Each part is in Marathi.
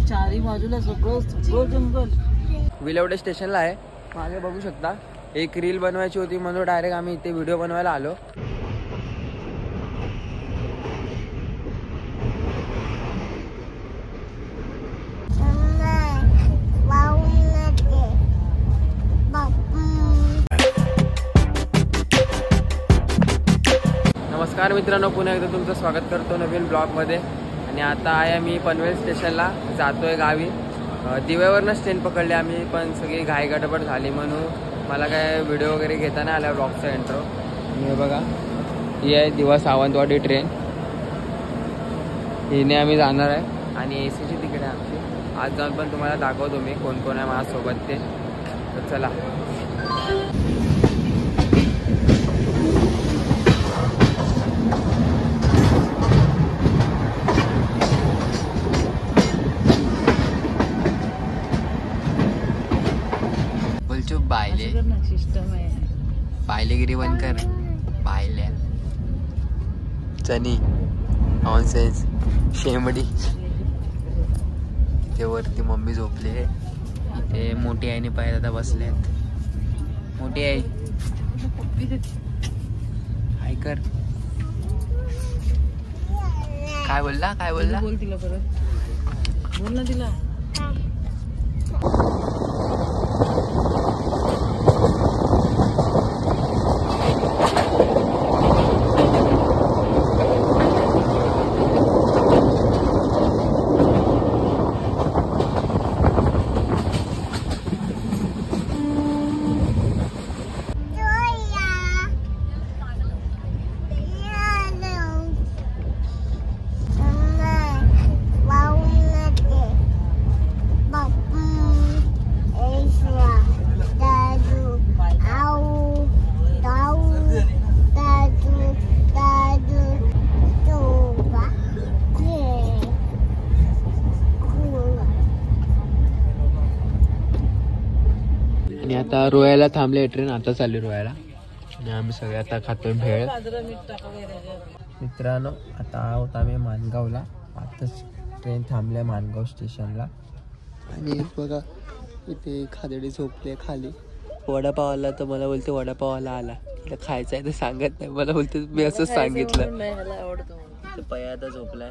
चारी बाजूला सगळं जंगल. विलवडे स्टेशनला आहे. मागे बघू शकता. एक रील बनवायची होती म्हणून डायरेक्ट आम्ही इथे व्हिडिओ बनवायला आलो. नमस्कार मित्रांनो, पुन्हा एकदा तुमचं स्वागत करतो नवीन ब्लॉगमध्ये. आणि आता आहे मी पनवेल स्टेशनला जातोय गावी. दिव्यावरनंच ट्रेन पकडली आम्ही, पण सगळी घाई गडबड झाली म्हणून मला काय व्हिडिओ वगैरे घेता नाही आला ब्लॉगचा इंट्रो. हे बघा, ही आहे दिवा सावंतवाडी ट्रेन. हिने आम्ही जाणार आहे आणि AC ची तिकीट आहे आमची. आज जाऊन पण तुम्हाला दाखवतो मी कोण कोण आहे माझ्यासोबत ते. तर चला. बायले बायलेगिरी बंद कर. बायल्या चनी नॉनसेन्स शेमडी. ते वरती मम्मी झोपले. इथे मोठी आईने पाहिजे आता बसलेत. मोठी आई हाय कर. काय बोलला बोल तिला परत. बोल ना तिला. आणि आता रोयाला थांबले ट्रेन. आता चालली रोयाला आणि आम्ही सगळे आता खातोय भेळ. मित्रांनो, आता आहोत आम्ही माणगावला. आताच ट्रेन थांबल्या माणगाव स्टेशनला. आणि बघा इथे खादडी झोपले खाली. वडापावाला तर मला बोलते वडापावाला आला. तिला खायचं आहे तर सांगत नाही. मला बोलते मी असंच सांगितलं. पया आता झोपलाय.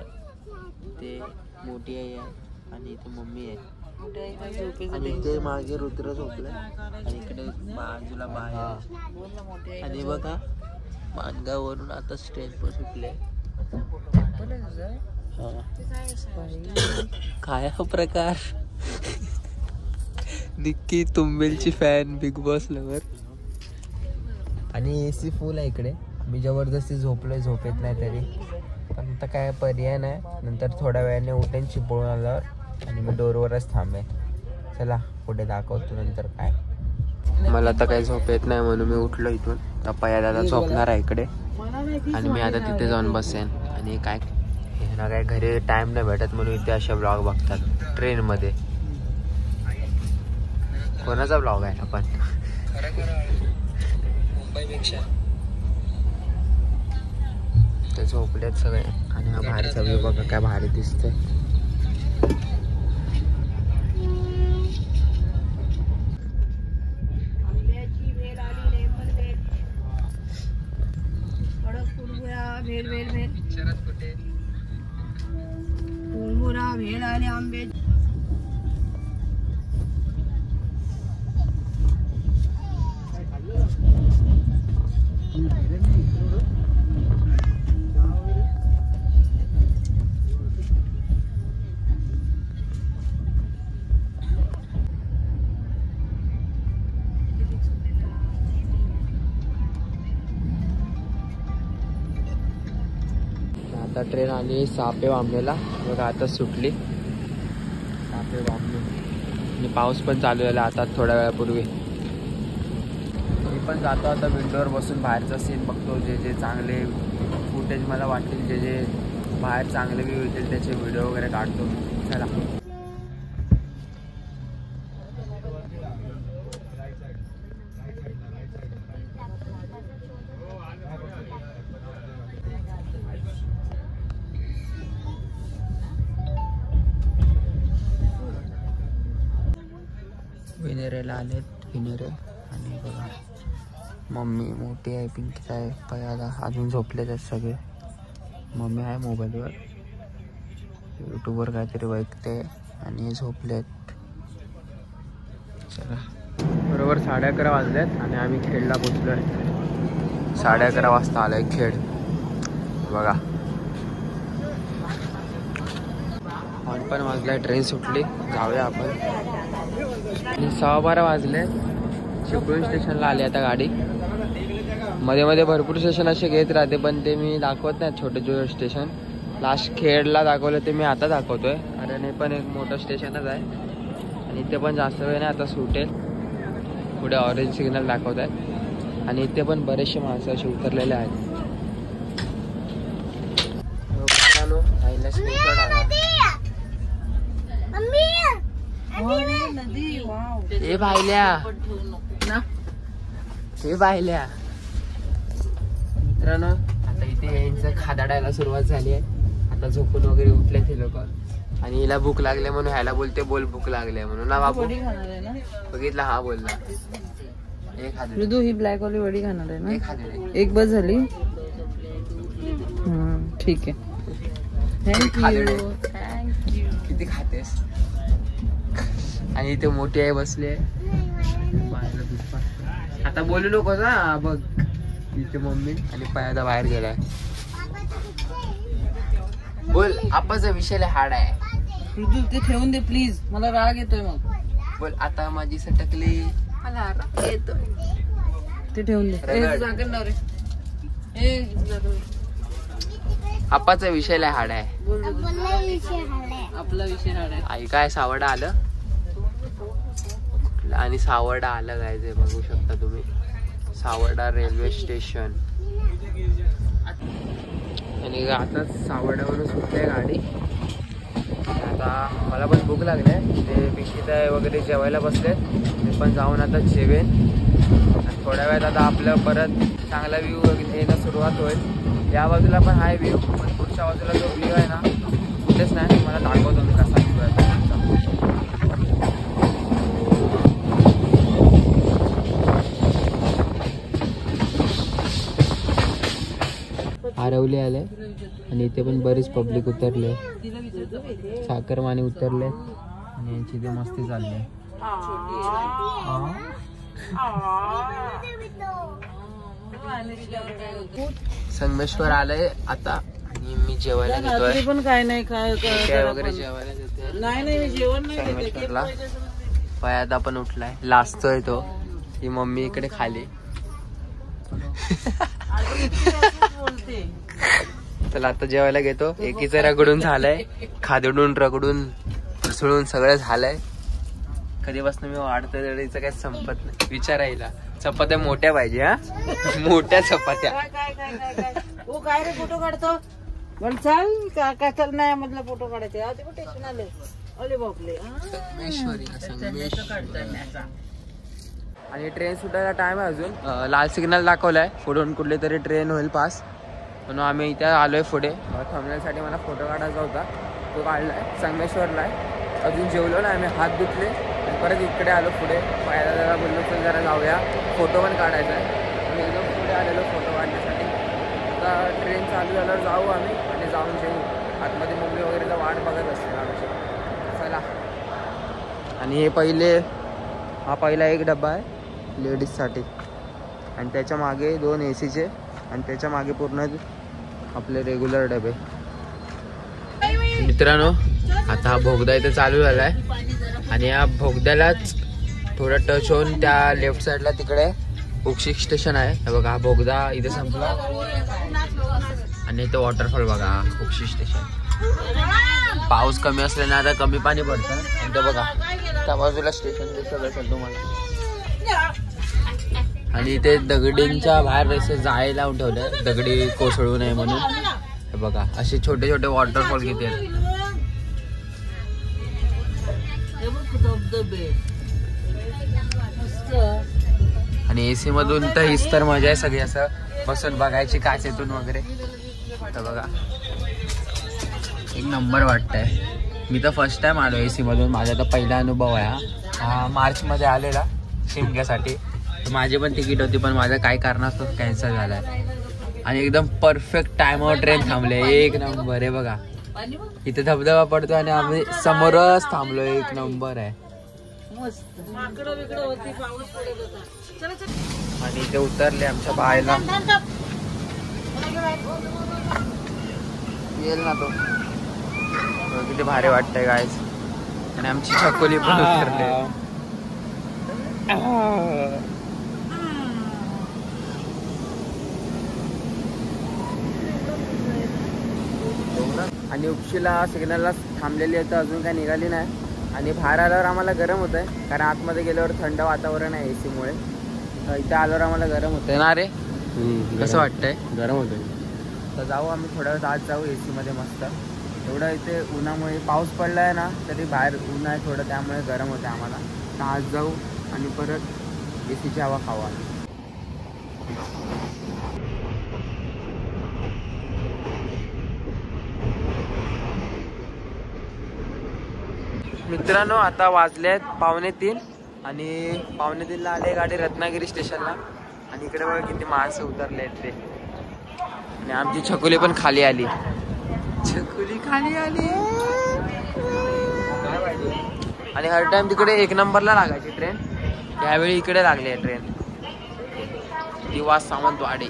ते मोठी आई आहे आणि इथे मम्मी आहे. आणि ते मागे रुद्र झोपलाय आणि इकडे बाजूला बाहेर. आणि बघा माणगाववरून आता ट्रेन पण सुटले. काय हा प्रकार. निक्की तुंबेलची फॅन, बिग बॉस लवर. आणि AC फुल आहे इकडे. मी जबरदस्ती झोपलोय, झोप येत नाही तरी. पण आता काय पर्याय नाही. नंतर थोड्या वेळाने उठेन चिपळून आल्यावर. आणि मी डोरवरच थांबे. चला पुढे दाखवतो नंतर काय. मला आता काही झोप येत नाही म्हणून मी उठलो इथून. पया दादा झोपणार आहे इकडे आणि मी आता तिथे जाऊन बसेन. आणि काय ना काय घरी टाइम नाही भेटत म्हणून इथे अशा ब्लॉग बघतात ट्रेनमध्ये. कोणाचा ब्लॉग आहे आपण. ते झोपलेत सगळे. आणि हा बाहेरचा व्ह्यू बघा काय भारी दिसतंय. भेळ आले आंबे. आता ट्रेन आली सापे बांबलेला. बघा आता सुटली सापे बांबले. आणि पाऊस पण चालू झाला आता थोड्या वेळापूर्वी. मी पण जातो आता विंडोवर बसून बाहेरचा सीन बघतो. जे जे चांगले फुटेज मला वाटतील, जे जे बाहेर चांगले व्ह्यू येतील त्याचे व्हिडिओ वगैरे काढतो. चला. खायला आलेत विनेरे. आणि बघा मम्मी मोठी आहे, पिंकी आहे, पयाला अजून झोपलेत आहेत सगळे. मम्मी आहे मोबाईलवर, यूट्यूबवर काहीतरी बघते आणि झोपलेत. चला बरोबर 11:30 वाजलेत आणि आम्ही खेडला पोचलो आहे. 11:30 वाजता आलाय खेड. बघा हॉर्न पण वाजलाय, ट्रेन सुटली, जाऊया आपण. 12:15 वाजले, चिपळूण स्टेशनला आले आता गाडी. मध्ये मध्ये भरपूर स्टेशन असे घेत राहते पण ते मी दाखवत नाही, छोटे छोटे स्टेशन. लास्ट खेडला दाखवलं ते मी आता दाखवतोय, कारण हे पण एक मोठं स्टेशनच आहे आणि इथे पण जास्त वेळ नाही आता सुटेल. पुढे ऑरेंज सिग्नल दाखवत आहे आणि इथे पण बरेचसे माणसं असे उतरलेले आहेत. हे पाहिल्या मित्रांनो, आता इथे यांचं खादाडायला सुरुवात झाली आहे. आता झोपून वगैरे उठले ते लोक आणि हिला भूक लागले म्हणून ह्याला बोलते बोल भूक लागले म्हणून ना बाबू. बघितला हा बोलला. मृदू ही ब्लॅक वाली वडी खाणार आहे ना? एक बस झाली. ठीक आहे, थँक्यू. किती खातेस? आणि इथे मोठी आई बसली आहे. आता बोलू नको ना. बघ इथे मम्मी आणि पायाला बाहेर गेलाय. बोल आपाचा विषय हाड आहे. ते ठेवून दे प्लीज, मला राग येतोय. मग बोल आता माझी सटकली, मला राग येतोय. ते ठेवून दे. आपाचा विषय हाड आहे. आपला विषय हाड आहे. आई काय सावडा आलं आणि सावडा आलं काय ते बघू शकता तुम्ही. Savda railway station. आणि आता सावड्यावरून सुटते गाडी. आता मला पण भूक लागली आहे. ते पिंकीताई वगैरे जेवायला बसलेत, मी पण जाऊन आता जेवेन. आणि थोड्या वेळात आता आपलं परत चांगला व्ह्यू येणं सुरुवात होईल. या बाजूला पण हाय व्ह्यू, पण पुढच्या बाजूला जो व्ह्यू आहे ना कुठेच नाही. मला दाखवतो मी कसा व्ह्यू आहे. आरवली आले आणि इथे पण बरीच पब्लिक उतरले. साखरमाने उतरले आणि यांची इथे मस्ती चालली. संगमेश्वर आलंय आता आणि मी जेवायला घेतोय. पण काय नाही, काय वगैरे जेवायला देतोय. नाही मी जेवण नाही. संगमेश्वरला पयादा पण उठलाय, लाजतोय तो. ही मम्मी इकडे खाली. चला आता जेवायला घेतो. एकीचं रगडून झालंय, खादडून रगडून घसळून सगळं झालंय. कधीपासून मी वाढतोय तरीचं काही संपत नाही. विचारायला चपात्या मोठ्या पाहिजे. हा मोठ्या चपात्या. काय रे फोटो काढतो पण चाल काय चाल नाही मधला फोटो काढायचे. आधी टेन्शन आले. अरे बापले. आणि ट्रेन सुटायला टाइम आहे अजून. लाल सिग्नल दाखवलाय, पुढून कुठली तरी ट्रेन होईल पास, म्हणून आम्ही इथे आलोय पुढे. थांबण्यासाठी मला फोटो काढायचा होता, तो काढलाय. संगमेश्वरला आहे. अजून जेवलो ना, आम्ही हात धुतले आणि परत इकडे आलो पुढे. पायाला जरा बोललो चल जरा जाऊया, फोटो पण काढायचा आहे. आणि एकदम पुढे आलेलो फोटो काढण्यासाठी. आता ट्रेन चालू झाल्यावर जाऊ आम्ही आणि जाऊन जेवू. आतमध्ये मम्मी वगैरेला वाट बघत असते आमची. चला. आणि हे हा पहिला एक डब्बा आहे लेडीजसाठी आणि त्याच्या मागे 2 ACचे आणि त्याच्या मागे पूर्ण आपले रेग्युलर डबे. मित्रांनो आता हा भोगदा इथे चालू झालाय आणि या भोगद्यालाच थोडं टच होऊन त्या लेफ्ट साईडला तिकडे उक्षिक स्टेशन आहे. हे बघा हा भोगदा इथे संपला आणि इथे वॉटरफॉल बघा उक्षिक स्टेशन. पाऊस कमी असल्याने आता कमी पाणी पडतं. आणि ते बघा त्या बाजूला स्टेशन दिसत असेल तुम्हाला. आणि इथे दगडींच्या बाहेर रस्ते जायला ठेवले, दगडी कोसळू नये म्हणून. हे बघा असे छोटे छोटे वॉटरफॉल किती आहेत. आणि AC मधून तर हीच तर मजा आहे सगळी, असं बसून बघायची काचेतून वगैरे. तर बघा एक नंबर वाटतंय. मी तर फर्स्ट टाइम आलो AC मधून. माझा तर पहिला अनुभव आहे हा. मार्च मध्ये आलेला शिमग्यासाठी. माझी पण तिकीट होती पण माझं काही कारणास्तव कॅन्सल झालंय. आणि एकदम परफेक्ट टाइमवर ट्रेन थांबले. एक नंबर आहे बघा. इथे धबधबा पडतो आणि आम्ही समोरच थांबलो. एक नंबर आहे. आणि इथे उतरले आमच्या बायला येईल ना तो. किती भारी वाटतंय गाईस. आणि आमची छकोली पण उतरले. आणि उपशीला सिग्नलला थांबलेली आहे तर अजून काय निघाली नाही. आणि बाहेर आल्यावर आम्हाला गरम होत आहे कारण आतमध्ये गेल्यावर थंड वातावरण आहे AC मुळे. इथे आल्यावर आम्हाला गरम होतंय ना रे. कसं वाटतंय? गरम होतंय. तर जाऊ आम्ही थोड्या वेळ आत जाऊ AC मध्ये मस्त. एवढं इथे उन्हामुळे पाऊस पडलाय ना तरी बाहेर ऊन आहे थोडं त्यामुळे गरम होतं आम्हाला. तर आत जाऊ आणि परत ACची हवा खावा. मित्रांनो आता वाजलेत 2:45 आणि 2:45ला आले गाडी रत्नागिरी स्टेशनला. आणि इकडे बघा किती माणसं उतरले आहेत ते. आणि आमची छकुली पण खाली आली. छकुली खाली आली. आणि हर टाइम तिकडे 1 नंबरला लागायची ट्रेन. यावेळी इकडे लागली आहे ट्रेन. दिवा सावंतवाडी.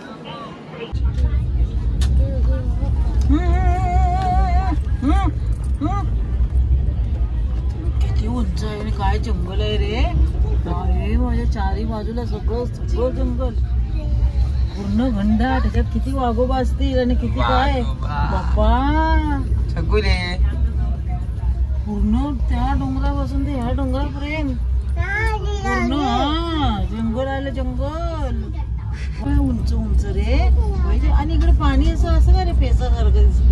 किती उंच आहे आणि काय जंगल आहे रे. अरे माझ्या चारी बाजूला सगळं जंगल पूर्ण घंटा. त्याच्यात किती वाघोबा असतील आणि किती काय बाप्पा. छकुली पूर्ण त्या डोंगरापासून ते ह्या डोंगरापर्यंत पूर्ण जंगल आलं. जंगल उंच उंच रे. आणि इकडे पाणी असं का रे पेसासारखं दिसत.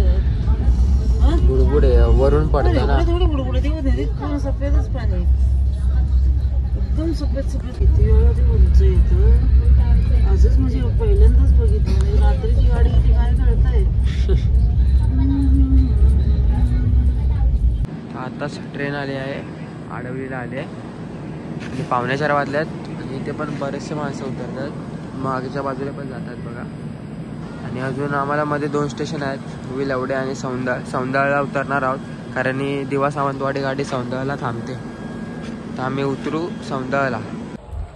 बुडबुड वरून पडताना थोडी बुडबुड ते सफेदच पाणी एकदम सफेद सफेद. किती वेळा ते उंच येतं असंच म्हणजे पहिल्यांदाच बघितलं. रात्रीची गाडी किती काय कळतंय. आताच ट्रेन आली आहे. आडवलीला आली आहे आणि 4:45 वाजल्यात. आणि इथे पण बरेचसे माणसं उतरतात. मागच्या बाजूला पण जातात बघा. आणि अजून आम्हाला मध्ये 2 स्टेशन आहेत. विलवडे आणि सौंदळला उतरणार आहोत कारण ही दिवा सावंतवाडी गाडी सौंदळला थांबते. तर आम्ही उतरू सौंदळला.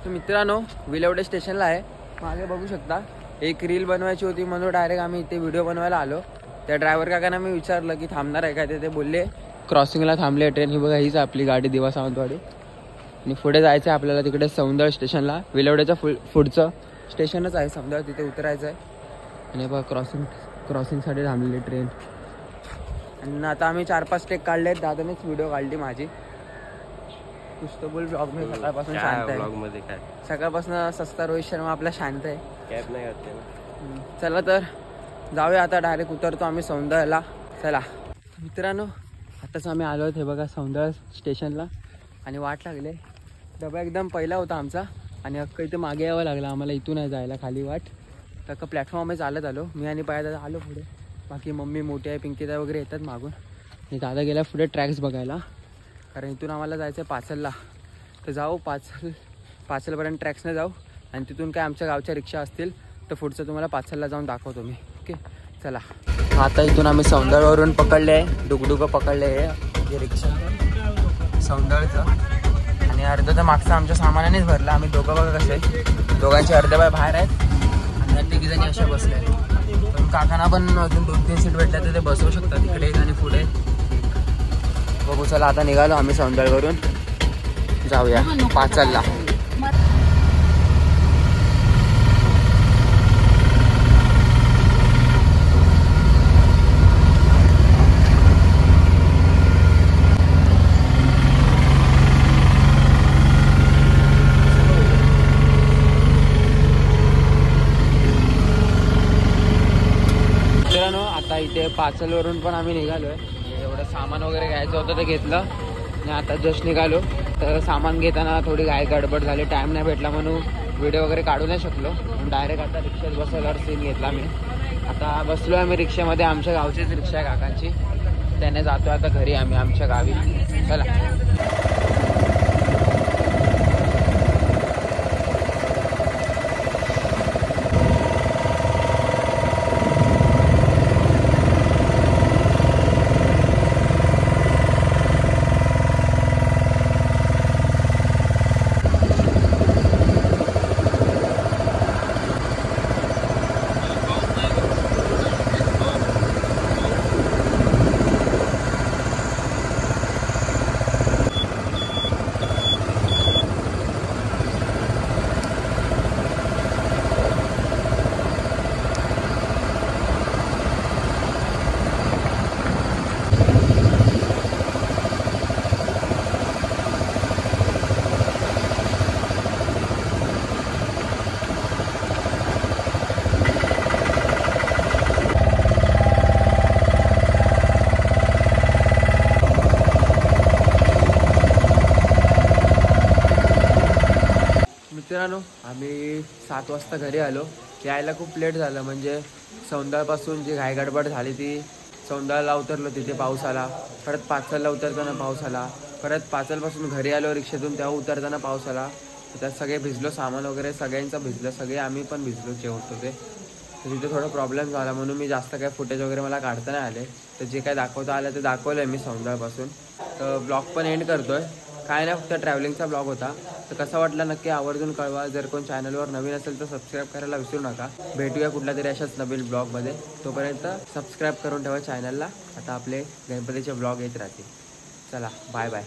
तर मित्रांनो विलवडे स्टेशनला आहे. मागे बघू शकता. एक रील बनवायची होती म्हणून डायरेक्ट आम्ही इथे व्हिडिओ बनवायला आलो. त्या ड्रायव्हर काकांना मी विचारलं की थांबणार आहे काय. ते बोलले क्रॉसिंगला थांबले ट्रेन. ही बघा हीच आपली गाडी दिवा सावंतवाडी. आणि पुढे जायचं आहे आपल्याला तिकडे सौंदळ स्टेशनला. विलवड्याच्या पुढचं स्टेशनच आहे सौंदळ. तिथे उतरायचं आहे. आणि बघा क्रॉसिंगसाठी थांबलेली ट्रेन. आणि आता आम्ही 4-5 स्टेक काढले आहेत. दादानेच व्हिडिओ काढली माझी. पुस्तबुल ब्लॉग मध्ये सकाळपासून शांत आहे. सकाळपासून सस्ता रोहित शर्मा आपला शांत आहे. कॅब नाही करते. चला तर जाऊया आता. डायरेक्ट उतरतो आम्ही सौंदळला. चला मित्रांनो आताच आम्ही आलो हे बघा सौंदळ स्टेशनला. आणि वाट लागले. डबा एकदम पहिला होता आमचा आणि अख्खं इथे मागे यावं लागलं आम्हाला. इथून आहे जायला खाली वाट. तर अख्खं प्लॅटफॉर्म आम्ही चालत आलो. मी आणि पाया आलो पुढे. बाकी मम्मी मोठी आहे पिंकीदा वगैरे येतात मागून. आणि दादा गेला पुढे ट्रॅक्स बघायला कारण इथून आम्हाला जायचं आहे पाचलला. तर जाऊ पाचलपर्यंत ट्रॅक्सने जाऊ. आणि तिथून काय आमच्या गावच्या रिक्षा असतील तर पुढचं तुम्हाला पाचलला जाऊन दाखवतो मी. ओके चला. आता इथून आम्ही सौंदळवरून पकडले आहे. डुगडुगं पकडले आहे रिक्षा सौंदळचं. आणि अर्ध तर मागचं आमच्या सामानानेच भरलं. आम्ही दोघं बघा कसे दोघांचे अर्धे बाय बाहेर आहेत आणि 3 असे बसले आहेत. पण काकांना पण अजून 2-3 सीट भेटल्या तर ते बसवू शकतात इकडे आणि पुढे. बघू चला आता निघालो आम्ही सौंदळवरून. जाऊया पाचलला. आता इथे पाचलवरून पण आम्ही निघालोय. एवढं सामान वगैरे घ्यायचं होतं ते घेतलं आणि आता जस्ट निघालो. तर सामान घेताना थोडी गडबड झाली. टाइम नाही भेटला म्हणून व्हिडिओ वगैरे काढू नाही शकलो. डायरेक्ट आता रिक्षात बसल्यावर सीन घेतला मी. आता बसलो आम्ही रिक्षामध्ये. आमच्या गावचीच रिक्षा आहे काकांची. त्याने जातो आता घरी आम्ही आमच्या गावी. चला मित्रांनो आम्ही 7 वाजता घरी आलो. यायला खूप लेट झालं, म्हणजे सौंदाळपासून जी घाईगडबड झाली ती सौंदाळला उतरलो, तिथे पाऊस आला. परत पाचलला उतरताना पाऊस आला. परत पाचलपासून घरी आलो रिक्षेतून, तेव्हा उतरताना पाऊस आला. त्यात सगळे भिजलो, सामान वगैरे सगळ्यांचं भिजलं, सगळे आम्ही पण भिजलो जे होतो ते. तर तिथे थोडा प्रॉब्लेम झाला, म्हणून मी जास्त काय फुटेज वगैरे मला काढता नाही आले. तर जे काय दाखवता आलं ते दाखवलं आहे मी सौंदाळपासून. तर ब्लॉग पण एंड करतो आहे. काय नाही, फक्त ट्रॅव्हलिंगचा ब्लॉग होता. तर कसा वाटला नक्की आवर्जून कळवा. जर कोण चॅनलवर नवीन असेल तर सबस्क्राईब करायला विसरू नका. भेटूया कुठल्या तरी अशाच नवीन ब्लॉगमध्ये. तोपर्यंत सबस्क्राईब करून ठेवा चॅनलला. आता आपले गणपतीचे ब्लॉग येत राहतील. चला बाय बाय.